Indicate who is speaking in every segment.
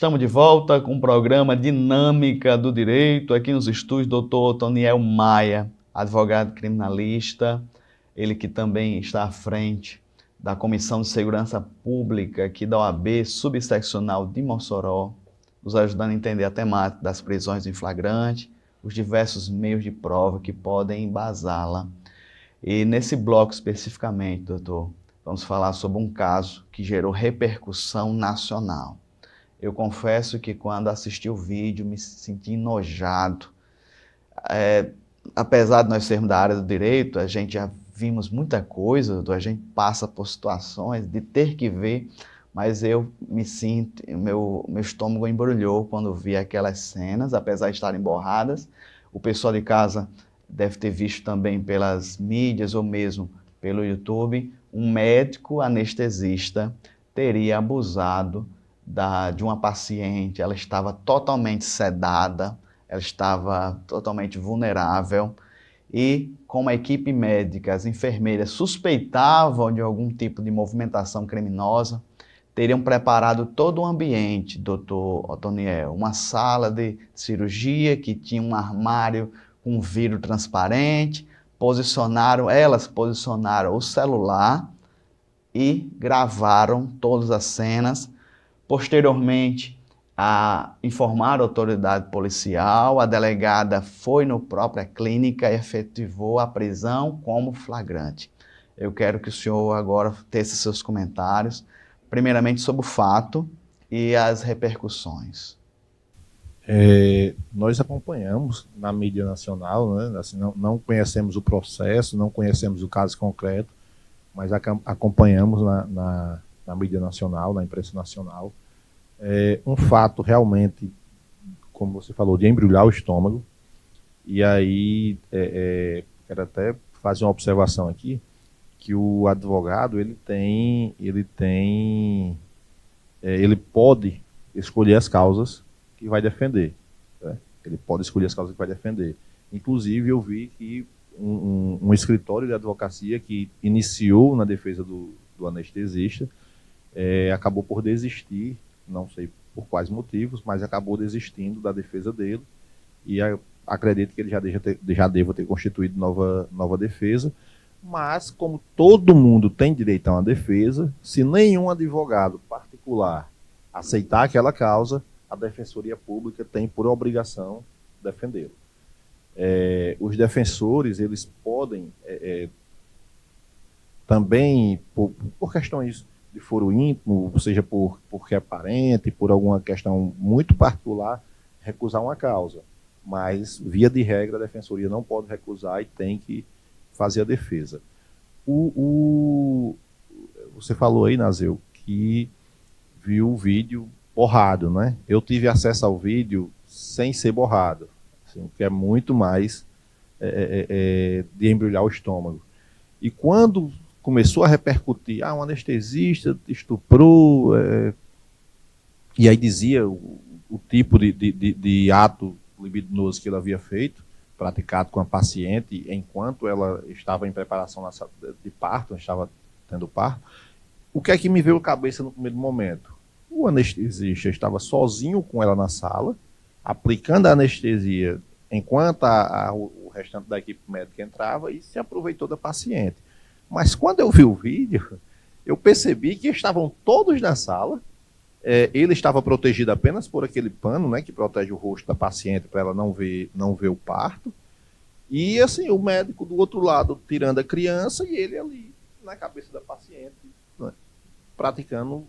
Speaker 1: Estamos de volta com o programa Dinâmica do Direito, aqui nos estúdios, doutor Otoniel Maia, advogado criminalista, ele que também está à frente da Comissão de Segurança Pública aqui da OAB Subseccional de Mossoró, nos ajudando a entender a temática das prisões em flagrante, os diversos meios de prova que podem embasá-la. E nesse bloco especificamente, doutor, vamos falar sobre um caso que gerou repercussão nacional. Eu confesso que quando assisti o vídeo me senti enojado. Apesar de nós sermos da área do direito, a gente já vimos muita coisa, a gente passa por situações de ter que ver, mas eu me sinto, meu estômago embrulhou quando vi aquelas cenas, apesar de estarem borradas. O pessoal de casa deve ter visto também pelas mídias ou mesmo pelo YouTube, um médico anestesista teria abusado de uma paciente. Ela estava totalmente sedada, ela estava totalmente vulnerável e, como a equipe médica, as enfermeiras suspeitavam de algum tipo de movimentação criminosa, teriam preparado todo o ambiente, doutor Otoniel, uma sala de cirurgia que tinha um armário com vidro transparente, elas posicionaram o celular e gravaram todas as cenas. Posteriormente, informaram a autoridade policial, a delegada foi na própria clínica e efetivou a prisão como flagrante. Eu quero que o senhor agora teça seus comentários, primeiramente sobre o fato e as repercussões.
Speaker 2: Nós acompanhamos na mídia nacional, né? Assim, não conhecemos o processo, não conhecemos o caso concreto, mas acompanhamos na mídia nacional, na imprensa nacional. Um fato realmente, como você falou, de embrulhar o estômago. E aí, quero até fazer uma observação aqui, que o advogado ele pode escolher as causas que vai defender. Né? Ele pode escolher as causas que vai defender. Inclusive, eu vi que um escritório de advocacia que iniciou na defesa do anestesista acabou por desistir, não sei por quais motivos, mas acabou desistindo da defesa dele e acredito que ele já deva ter constituído nova defesa. Mas, como todo mundo tem direito a uma defesa, se nenhum advogado particular aceitar aquela causa, a Defensoria Pública tem por obrigação defendê-lo. Os defensores, eles podem também, por questões de foro íntimo, seja porque é parente, por alguma questão muito particular, recusar uma causa. Mas, via de regra, a Defensoria não pode recusar e tem que fazer a defesa. Você falou aí, Nazeu, que viu o vídeo borrado, né? Eu tive acesso ao vídeo sem ser borrado, assim, que é muito mais de embrulhar o estômago. E quando começou a repercutir, um anestesista estuprou, e aí dizia o tipo de ato libidinoso que ele havia feito, praticado com a paciente enquanto ela estava em preparação de parto, estava tendo parto. O que é que me veio à cabeça no primeiro momento? O anestesista estava sozinho com ela na sala, aplicando a anestesia enquanto o restante da equipe médica entrava e se aproveitou da paciente. Mas quando eu vi o vídeo, eu percebi que estavam todos na sala. Ele estava protegido apenas por aquele pano, né, que protege o rosto da paciente para ela não ver o parto. E assim, o médico do outro lado tirando a criança e ele ali na cabeça da paciente, né, praticando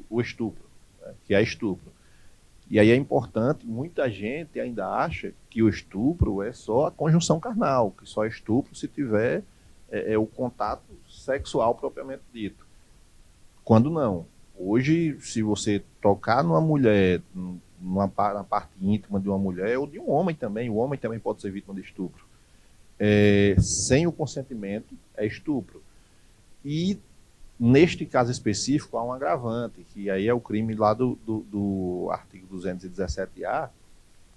Speaker 2: o estupro, né, que é estupro. E aí é importante, muita gente ainda acha que o estupro é só a conjunção carnal, que só é estupro se tiver o contato sexual propriamente dito. Quando não. Hoje, se você tocar numa mulher, na parte íntima de uma mulher, ou de um homem também, o homem também pode ser vítima de estupro. Sem o consentimento, é estupro. E, neste caso específico, há um agravante, que aí é o crime lá do artigo 217-A,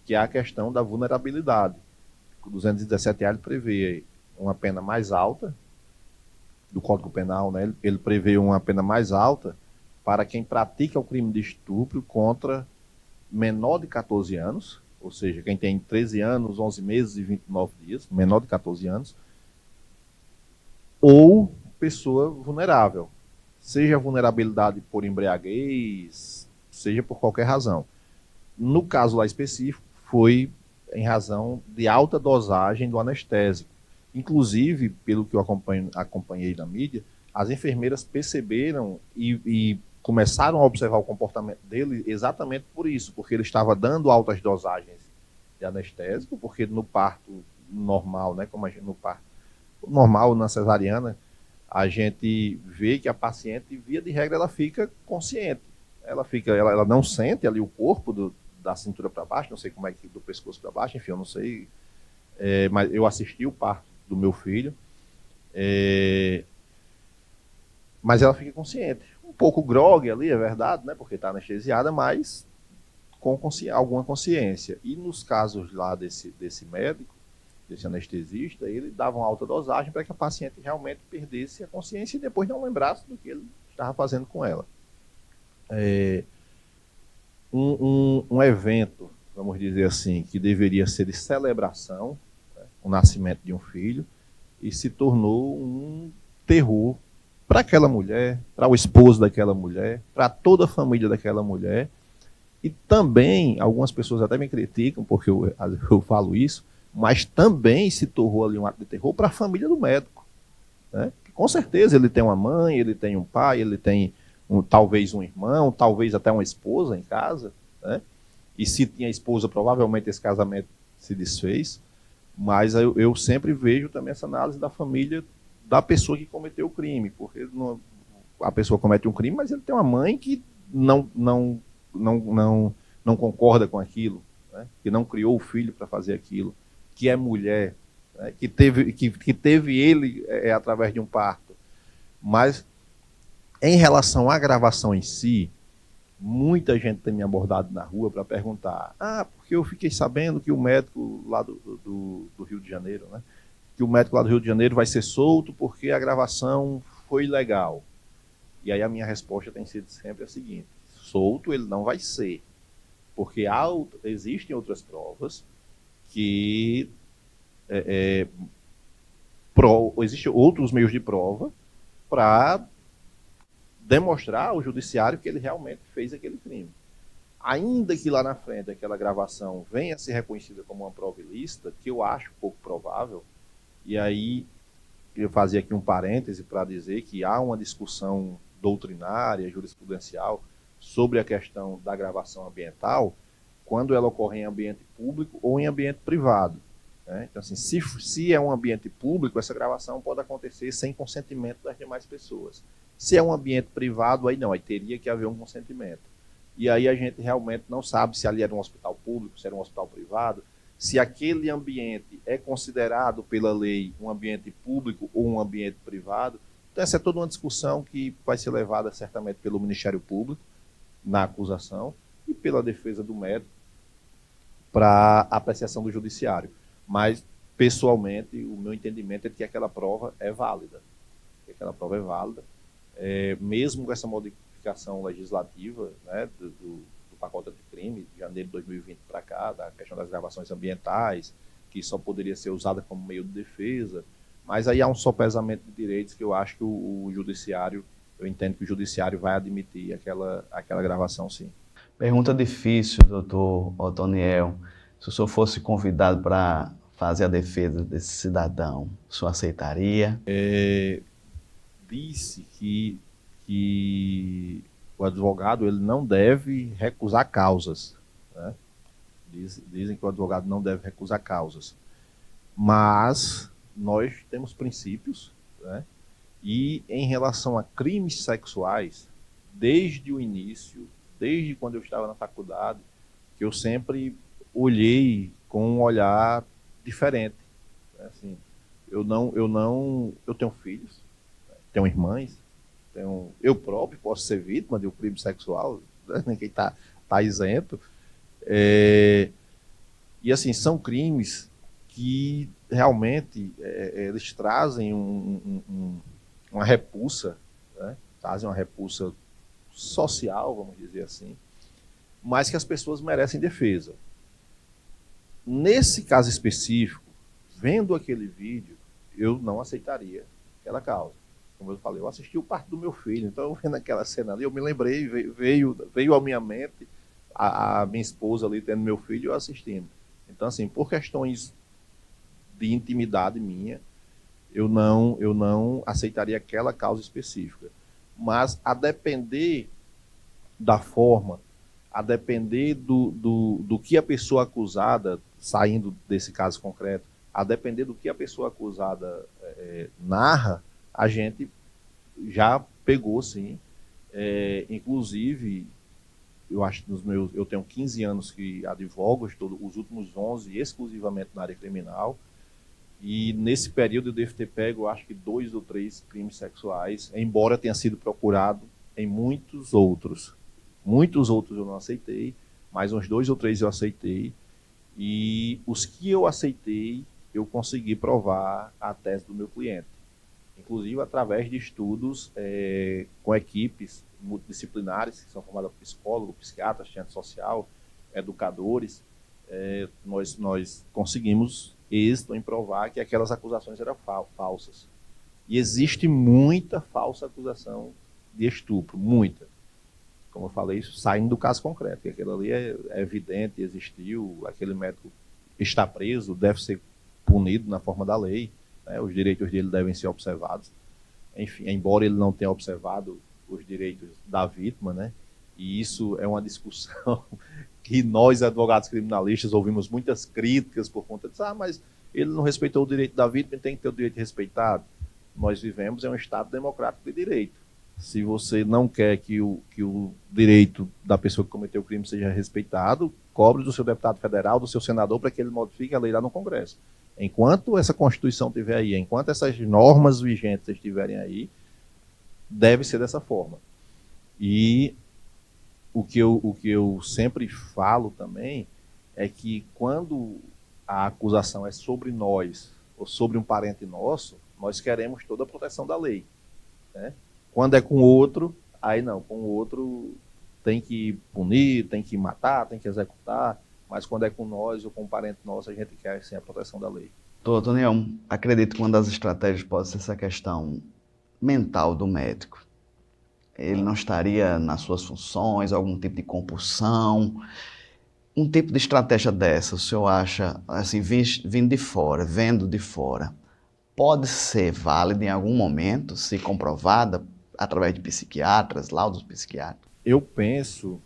Speaker 2: que é a questão da vulnerabilidade. O 217-A ele prevê uma pena mais alta, do Código Penal, né? Ele prevê uma pena mais alta para quem pratica o crime de estupro contra menor de 14 anos, ou seja, quem tem 13 anos, 11 meses e 29 dias, menor de 14 anos, ou pessoa vulnerável, seja vulnerabilidade por embriaguez, seja por qualquer razão. No caso lá específico, foi em razão de alta dosagem do anestésico. Inclusive, pelo que eu acompanhei na mídia, as enfermeiras perceberam e começaram a observar o comportamento dele exatamente por isso, porque ele estava dando altas dosagens de anestésico, porque no parto normal, né, como a gente, no parto normal, na cesariana, a gente vê que a paciente, via de regra, ela fica consciente. Ela não sente ali o corpo da cintura para baixo, não sei como é que do pescoço para baixo, enfim, eu não sei, mas eu assisti o parto do meu filho, mas ela fica consciente. Um pouco grogue ali, é verdade, né, porque está anestesiada, mas com alguma consciência. E nos casos lá desse médico, desse anestesista, ele dava uma alta dosagem para que a paciente realmente perdesse a consciência e depois não lembrasse do que ele estava fazendo com ela. Um evento, vamos dizer assim, que deveria ser de celebração, né, o nascimento de um filho, e se tornou um terror para aquela mulher, para o esposo daquela mulher, para toda a família daquela mulher. E também, algumas pessoas até me criticam porque eu falo isso, mas também se tornou ali um ato de terror para a família do médico, né? Com certeza ele tem uma mãe, ele tem um pai, ele tem talvez um irmão, talvez até uma esposa em casa, né? E se tinha esposa, provavelmente esse casamento se desfez, mas eu sempre vejo também essa análise da família da pessoa que cometeu o crime, porque a pessoa comete um crime, mas ele tem uma mãe que não concorda com aquilo, né? Que não criou o filho para fazer aquilo, que é mulher, né? que teve ele através de um parto. Mas, em relação à gravação em si, muita gente tem me abordado na rua para perguntar: porque eu fiquei sabendo que o médico lá do Rio de Janeiro, né? Que o médico lá do Rio de Janeiro vai ser solto porque a gravação foi legal. E aí a minha resposta tem sido sempre a seguinte: solto ele não vai ser, porque existem outras provas que existem outros meios de prova para demonstrar ao judiciário que ele realmente fez aquele crime. Ainda que lá na frente aquela gravação venha a ser reconhecida como uma prova ilícita, que eu acho pouco provável, e aí eu fazia aqui um parêntese para dizer que há uma discussão doutrinária, jurisprudencial, sobre a questão da gravação ambiental, quando ela ocorre em ambiente público ou em ambiente privado, né? Então, assim, se é um ambiente público, essa gravação pode acontecer sem consentimento das demais pessoas. Se é um ambiente privado, aí não, aí teria que haver um consentimento. E aí a gente realmente não sabe se ali era um hospital público, se era um hospital privado, se aquele ambiente é considerado pela lei um ambiente público ou um ambiente privado. Então essa é toda uma discussão que vai ser levada certamente pelo Ministério Público na acusação e pela defesa do médico para apreciação do judiciário. Mas, pessoalmente, o meu entendimento é que aquela prova é válida. Mesmo com essa modificação legislativa, né, do pacote de crime, de janeiro de 2020 para cá, da questão das gravações ambientais, que só poderia ser usada como meio de defesa, mas aí há um sopesamento de direitos que eu acho que o judiciário, eu entendo que o judiciário vai admitir aquela gravação, sim.
Speaker 1: Pergunta difícil, doutor Otoniel. Se o senhor fosse convidado para fazer a defesa desse cidadão, o senhor aceitaria?
Speaker 2: Disse que o advogado ele não deve recusar causas, né? Dizem que o advogado não deve recusar causas, mas nós temos princípios, né? E em relação a crimes sexuais, desde o início, desde quando eu estava na faculdade, que eu sempre olhei com um olhar diferente, né? Assim, eu tenho filhos, tenho irmãs, eu próprio posso ser vítima de um crime sexual, né? Ninguém está isento. E assim, são crimes que realmente eles trazem uma repulsa, né? Trazem uma repulsa social, vamos dizer assim. mas que as pessoas merecem defesa. Nesse caso específico, vendo aquele vídeo, eu não aceitaria aquela causa. Como eu falei, eu assisti o parto do meu filho, então eu vendo aquela cena ali, eu me lembrei, veio à minha mente a minha esposa ali tendo meu filho e eu assistindo. Então, assim, por questões de intimidade minha, eu não aceitaria aquela causa específica. Mas a depender da forma, a depender do que a pessoa acusada, saindo desse caso concreto, a depender do que a pessoa acusada narra, a gente já pegou, sim. Inclusive, eu acho que eu tenho 15 anos que advogo, estou os últimos 11 exclusivamente na área criminal, e nesse período eu devo ter pego, acho que 2 ou 3 crimes sexuais, embora tenha sido procurado em muitos outros. Muitos outros eu não aceitei, mas uns 2 ou 3 eu aceitei, e os que eu aceitei, eu consegui provar a tese do meu cliente. Inclusive através de estudos com equipes multidisciplinares, que são formadas por psicólogos, psiquiatras, assistente social, educadores, nós conseguimos êxito em provar que aquelas acusações eram falsas. E existe muita falsa acusação de estupro, muita. Como eu falei, isso saindo do caso concreto, que aquilo ali é evidente, existiu, aquele médico está preso, deve ser punido na forma da lei, né? Os direitos dele devem ser observados. Enfim, embora ele não tenha observado os direitos da vítima, né? E isso é uma discussão que nós, advogados criminalistas, ouvimos muitas críticas por conta disso. Mas ele não respeitou o direito da vítima, tem que ter o direito respeitado. Nós vivemos em um Estado democrático de direito. Se você não quer que o direito da pessoa que cometeu o crime seja respeitado, cobre do seu deputado federal, do seu senador, para que ele modifique a lei lá no Congresso. Enquanto essa Constituição estiver aí, enquanto essas normas vigentes estiverem aí, deve ser dessa forma. E o que eu sempre falo também é que quando a acusação é sobre nós ou sobre um parente nosso, nós queremos toda a proteção da lei, né? Quando é com outro, aí não, com o outro tem que punir, tem que matar, tem que executar, mas quando é com nós ou com um parente nosso, a gente quer sim a proteção da lei.
Speaker 1: Doutor Neon, acredito que uma das estratégias pode ser essa questão mental do médico. Ele não estaria nas suas funções, algum tipo de compulsão. Um tipo de estratégia dessa, o senhor acha, assim, vindo de fora, vendo de fora, pode ser válida em algum momento, se comprovada através de psiquiatras, laudos psiquiátricos?
Speaker 2: Eu penso,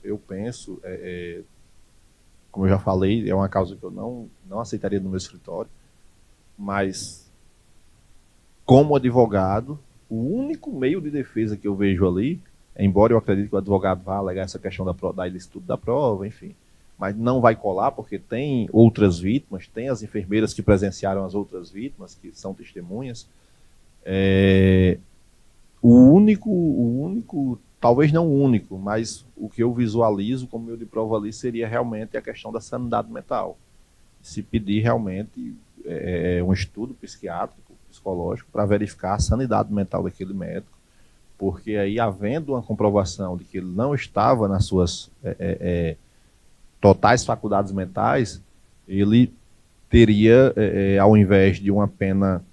Speaker 2: como eu já falei, é uma causa que eu não aceitaria no meu escritório, mas como advogado, o único meio de defesa que eu vejo ali, embora eu acredite que o advogado vá alegar essa questão da ilicitude da prova, enfim, mas não vai colar porque tem outras vítimas, tem as enfermeiras que presenciaram as outras vítimas, que são testemunhas. O único, talvez não o único, mas o que eu visualizo como meio de prova ali seria realmente a questão da sanidade mental. Se pedir realmente um estudo psiquiátrico, psicológico, para verificar a sanidade mental daquele médico, porque aí, havendo uma comprovação de que ele não estava nas suas totais faculdades mentais, ele teria, ao invés de uma pena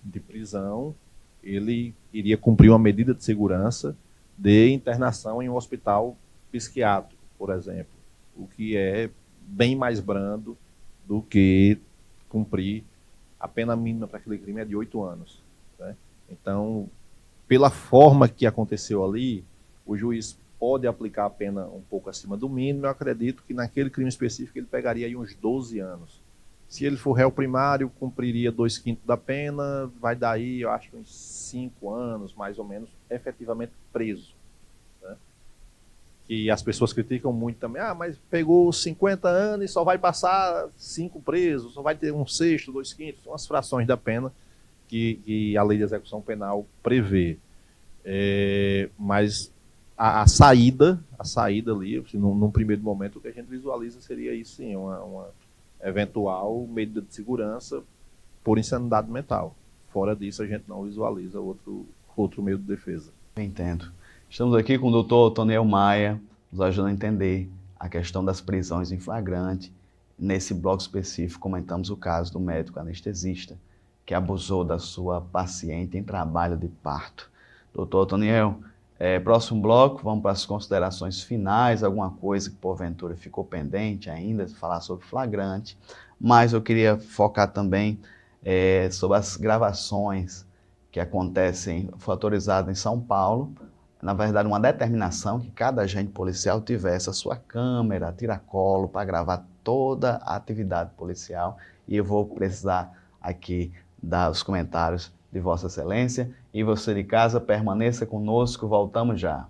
Speaker 2: de prisão, ele iria cumprir uma medida de segurança de internação em um hospital psiquiátrico, por exemplo, o que é bem mais brando do que cumprir a pena mínima para aquele crime é de 8 anos. Né? Então, pela forma que aconteceu ali, o juiz pode aplicar a pena um pouco acima do mínimo. Eu acredito que naquele crime específico ele pegaria aí uns 12 anos. Se ele for réu primário, cumpriria 2/5 da pena, vai dar aí, eu acho que uns 5 anos, mais ou menos, efetivamente preso. Né? Que as pessoas criticam muito também, mas pegou 50 anos e só vai passar 5 presos, só vai ter 1/6, 2/5, são as frações da pena que a lei de execução penal prevê. Mas a saída ali, assim, num primeiro momento, o que a gente visualiza seria isso sim, uma eventual medida de segurança por insanidade mental. Fora disso, a gente não visualiza outro meio de defesa.
Speaker 1: Entendo. Estamos aqui com o doutor Toniel Maia, nos ajudando a entender a questão das prisões em flagrante. Nesse bloco específico, comentamos o caso do médico anestesista que abusou da sua paciente em trabalho de parto. Doutor Otoniel, próximo bloco, vamos para as considerações finais, alguma coisa que porventura ficou pendente ainda, falar sobre flagrante, mas eu queria focar também sobre as gravações que acontecem, foi autorizado em São Paulo, na verdade uma determinação que cada agente policial tivesse a sua câmera, tiracolo, para gravar toda a atividade policial, e eu vou precisar aqui dos comentários de Vossa Excelência, e você de casa permaneça conosco, voltamos já.